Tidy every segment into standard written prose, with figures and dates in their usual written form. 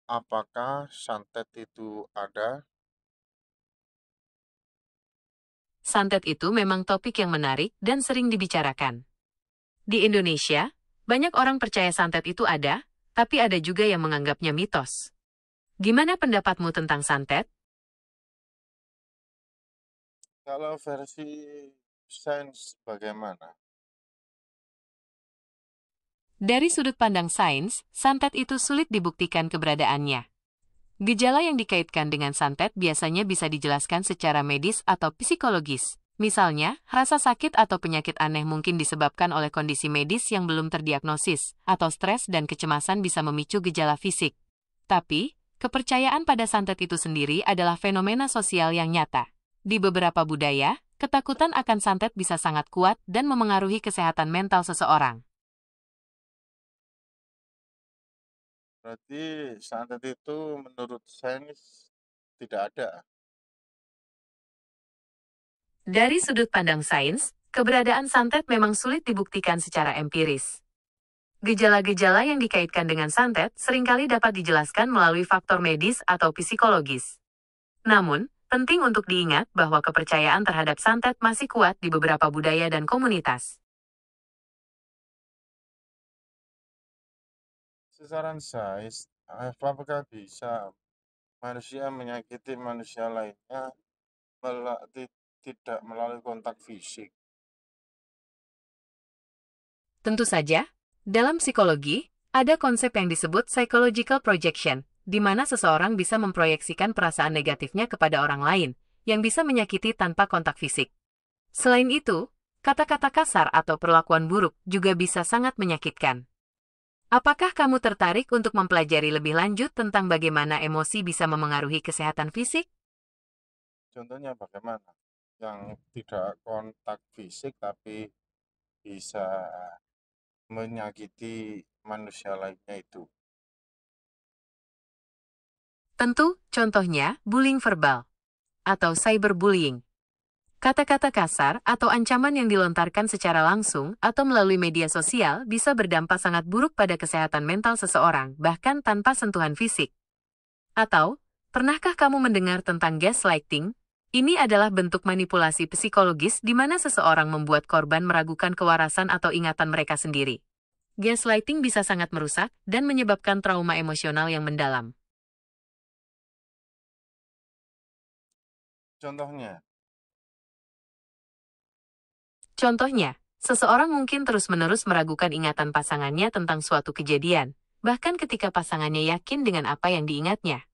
Apakah santet itu ada? Santet itu memang topik yang menarik dan sering dibicarakan. Di Indonesia, banyak orang percaya santet itu ada, tapi ada juga yang menganggapnya mitos. Gimana pendapatmu tentang santet? Kalau versi sains bagaimana? Dari sudut pandang sains, santet itu sulit dibuktikan keberadaannya. Gejala yang dikaitkan dengan santet biasanya bisa dijelaskan secara medis atau psikologis. Misalnya, rasa sakit atau penyakit aneh mungkin disebabkan oleh kondisi medis yang belum terdiagnosis, atau stres dan kecemasan bisa memicu gejala fisik. Tapi, kepercayaan pada santet itu sendiri adalah fenomena sosial yang nyata. Di beberapa budaya, ketakutan akan santet bisa sangat kuat dan memengaruhi kesehatan mental seseorang. Berarti santet itu menurut sains tidak ada. Dari sudut pandang sains, keberadaan santet memang sulit dibuktikan secara empiris. Gejala-gejala yang dikaitkan dengan santet seringkali dapat dijelaskan melalui faktor medis atau psikologis. Namun, penting untuk diingat bahwa kepercayaan terhadap santet masih kuat di beberapa budaya dan komunitas. Sesaran sains, apakah bisa manusia menyakiti manusia lainnya tidak melalui kontak fisik? Tentu saja, dalam psikologi, ada konsep yang disebut psychological projection, di mana seseorang bisa memproyeksikan perasaan negatifnya kepada orang lain, yang bisa menyakiti tanpa kontak fisik. Selain itu, kata-kata kasar atau perlakuan buruk juga bisa sangat menyakitkan. Apakah kamu tertarik untuk mempelajari lebih lanjut tentang bagaimana emosi bisa memengaruhi kesehatan fisik? Contohnya bagaimana? Yang tidak kontak fisik tapi bisa menyakiti manusia lainnya itu. Tentu, contohnya bullying verbal atau cyberbullying. Kata-kata kasar atau ancaman yang dilontarkan secara langsung atau melalui media sosial bisa berdampak sangat buruk pada kesehatan mental seseorang, bahkan tanpa sentuhan fisik. Atau, pernahkah kamu mendengar tentang gaslighting? Ini adalah bentuk manipulasi psikologis di mana seseorang membuat korban meragukan kewarasan atau ingatan mereka sendiri. Gaslighting bisa sangat merusak dan menyebabkan trauma emosional yang mendalam. Contohnya, Contohnya, seseorang mungkin terus-menerus meragukan ingatan pasangannya tentang suatu kejadian, bahkan ketika pasangannya yakin dengan apa yang diingatnya.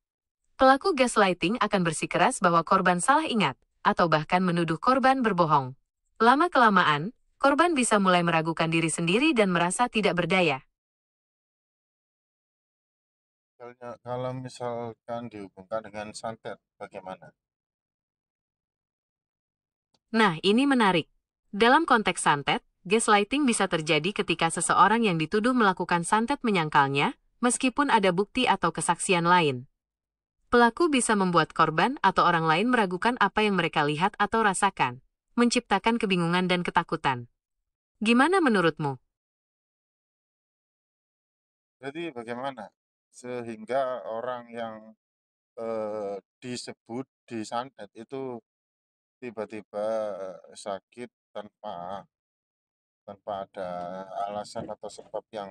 Pelaku gaslighting akan bersikeras bahwa korban salah ingat, atau bahkan menuduh korban berbohong. Lama-kelamaan, korban bisa mulai meragukan diri sendiri dan merasa tidak berdaya. kalau misalkan dihubungkan dengan santet, bagaimana? Nah, ini menarik. Dalam konteks santet, gaslighting bisa terjadi ketika seseorang yang dituduh melakukan santet menyangkalnya, meskipun ada bukti atau kesaksian lain. Pelaku bisa membuat korban atau orang lain meragukan apa yang mereka lihat atau rasakan, menciptakan kebingungan dan ketakutan. Gimana menurutmu? Jadi bagaimana? Sehingga orang yang disebut disantet itu tiba-tiba sakit tanpa tanpa ada alasan atau sebab yang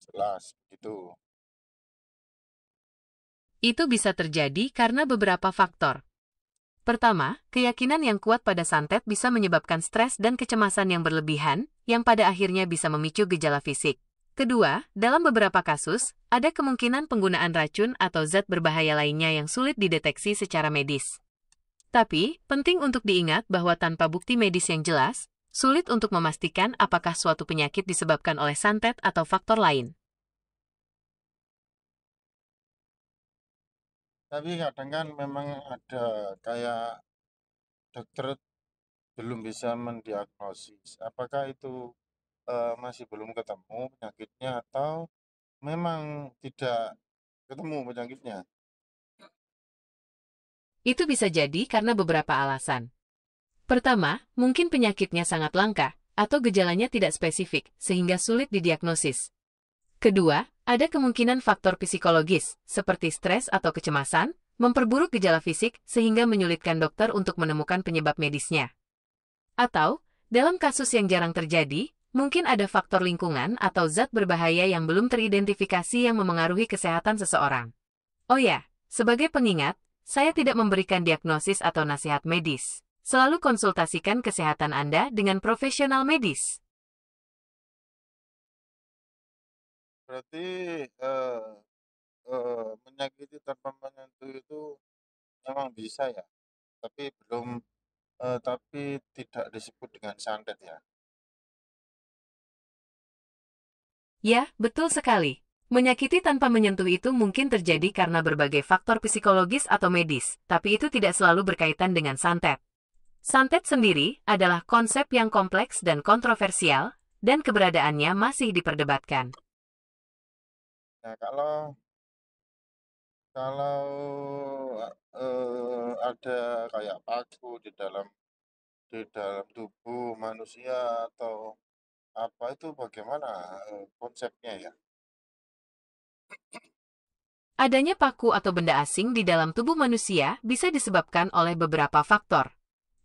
jelas gitu. Itu bisa terjadi karena beberapa faktor. Pertama, keyakinan yang kuat pada santet bisa menyebabkan stres dan kecemasan yang berlebihan, yang pada akhirnya bisa memicu gejala fisik. Kedua, dalam beberapa kasus, ada kemungkinan penggunaan racun atau zat berbahaya lainnya yang sulit dideteksi secara medis. Tapi, penting untuk diingat bahwa tanpa bukti medis yang jelas, sulit untuk memastikan apakah suatu penyakit disebabkan oleh santet atau faktor lain. Tapi kadang kan memang ada kayak dokter belum bisa mendiagnosis. Apakah itu masih belum ketemu penyakitnya atau memang tidak ketemu penyakitnya? Itu bisa jadi karena beberapa alasan. Pertama, mungkin penyakitnya sangat langka, atau gejalanya tidak spesifik, sehingga sulit didiagnosis. Kedua, Ada kemungkinan faktor psikologis, seperti stres atau kecemasan, memperburuk gejala fisik sehingga menyulitkan dokter untuk menemukan penyebab medisnya. Atau, dalam kasus yang jarang terjadi, mungkin ada faktor lingkungan atau zat berbahaya yang belum teridentifikasi yang memengaruhi kesehatan seseorang. Oh ya, sebagai pengingat, saya tidak memberikan diagnosis atau nasihat medis. Selalu konsultasikan kesehatan Anda dengan profesional medis. Berarti menyakiti tanpa menyentuh itu memang bisa ya, tapi tapi tidak disebut dengan santet ya. Ya, betul sekali. Menyakiti tanpa menyentuh itu mungkin terjadi karena berbagai faktor psikologis atau medis, tapi itu tidak selalu berkaitan dengan santet. Santet sendiri adalah konsep yang kompleks dan kontroversial, dan keberadaannya masih diperdebatkan. Nah, kalau kalau ada kayak paku di dalam tubuh manusia atau apa itu bagaimana konsepnya ya? Adanya paku atau benda asing di dalam tubuh manusia bisa disebabkan oleh beberapa faktor.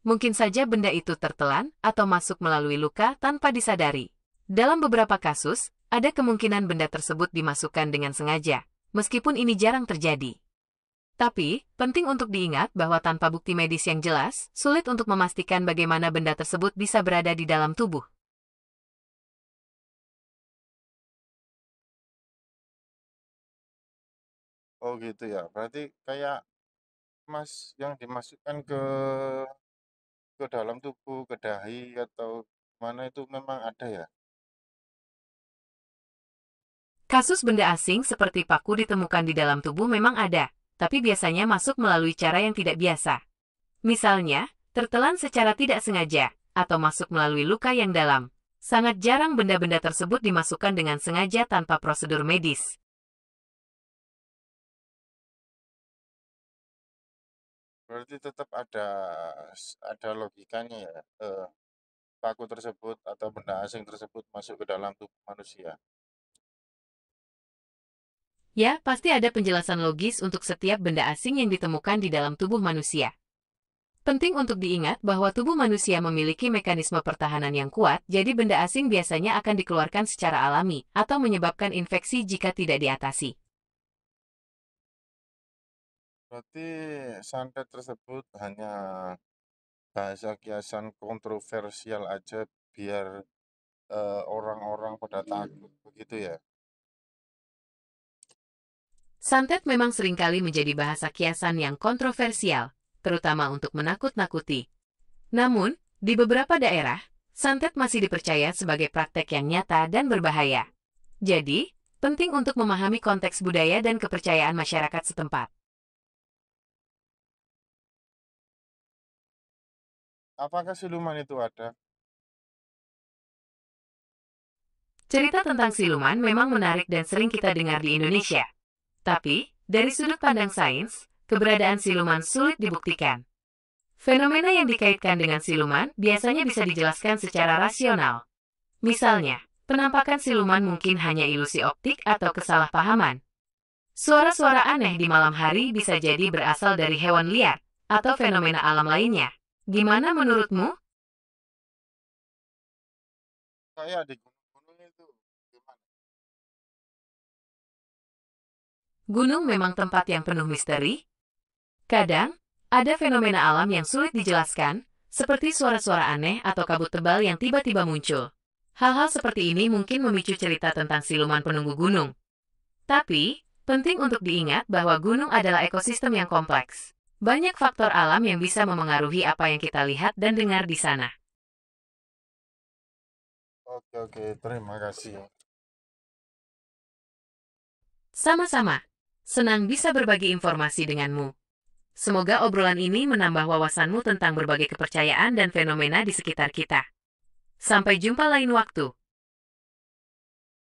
Mungkin saja benda itu tertelan atau masuk melalui luka tanpa disadari. Dalam beberapa kasus, ada kemungkinan benda tersebut dimasukkan dengan sengaja, meskipun ini jarang terjadi. Tapi, penting untuk diingat bahwa tanpa bukti medis yang jelas, sulit untuk memastikan bagaimana benda tersebut bisa berada di dalam tubuh. Oh gitu ya. Berarti kayak Mas yang dimasukkan ke dalam tubuh, ke dahi atau mana itu memang ada ya? Kasus benda asing seperti paku ditemukan di dalam tubuh memang ada, tapi biasanya masuk melalui cara yang tidak biasa. Misalnya, tertelan secara tidak sengaja, atau masuk melalui luka yang dalam. Sangat jarang benda-benda tersebut dimasukkan dengan sengaja tanpa prosedur medis. Berarti tetap ada logikanya ya. Paku tersebut atau benda asing tersebut masuk ke dalam tubuh manusia. Ya, pasti ada penjelasan logis untuk setiap benda asing yang ditemukan di dalam tubuh manusia. Penting untuk diingat bahwa tubuh manusia memiliki mekanisme pertahanan yang kuat, jadi benda asing biasanya akan dikeluarkan secara alami atau menyebabkan infeksi jika tidak diatasi. Berarti santet tersebut hanya bahasa kiasan kontroversial aja biar orang-orang pada takut begitu ya. Santet memang seringkali menjadi bahasa kiasan yang kontroversial, terutama untuk menakut-nakuti. Namun, di beberapa daerah, santet masih dipercaya sebagai praktek yang nyata dan berbahaya. Jadi, penting untuk memahami konteks budaya dan kepercayaan masyarakat setempat. Apakah siluman itu ada? Cerita tentang siluman memang menarik dan sering kita dengar di Indonesia. Tapi, dari sudut pandang sains, keberadaan siluman sulit dibuktikan. Fenomena yang dikaitkan dengan siluman biasanya bisa dijelaskan secara rasional. Misalnya, penampakan siluman mungkin hanya ilusi optik atau kesalahpahaman. Suara-suara aneh di malam hari bisa jadi berasal dari hewan liar atau fenomena alam lainnya. Gimana menurutmu? Kayak di gunung-gunung itu gimana? Gunung memang tempat yang penuh misteri. Kadang, ada fenomena alam yang sulit dijelaskan, seperti suara-suara aneh atau kabut tebal yang tiba-tiba muncul. Hal-hal seperti ini mungkin memicu cerita tentang siluman penunggu gunung. Tapi, penting untuk diingat bahwa gunung adalah ekosistem yang kompleks. Banyak faktor alam yang bisa memengaruhi apa yang kita lihat dan dengar di sana. Oke oke, terima kasih. Sama-sama. Senang bisa berbagi informasi denganmu. Semoga obrolan ini menambah wawasanmu tentang berbagai kepercayaan dan fenomena di sekitar kita. Sampai jumpa lain waktu.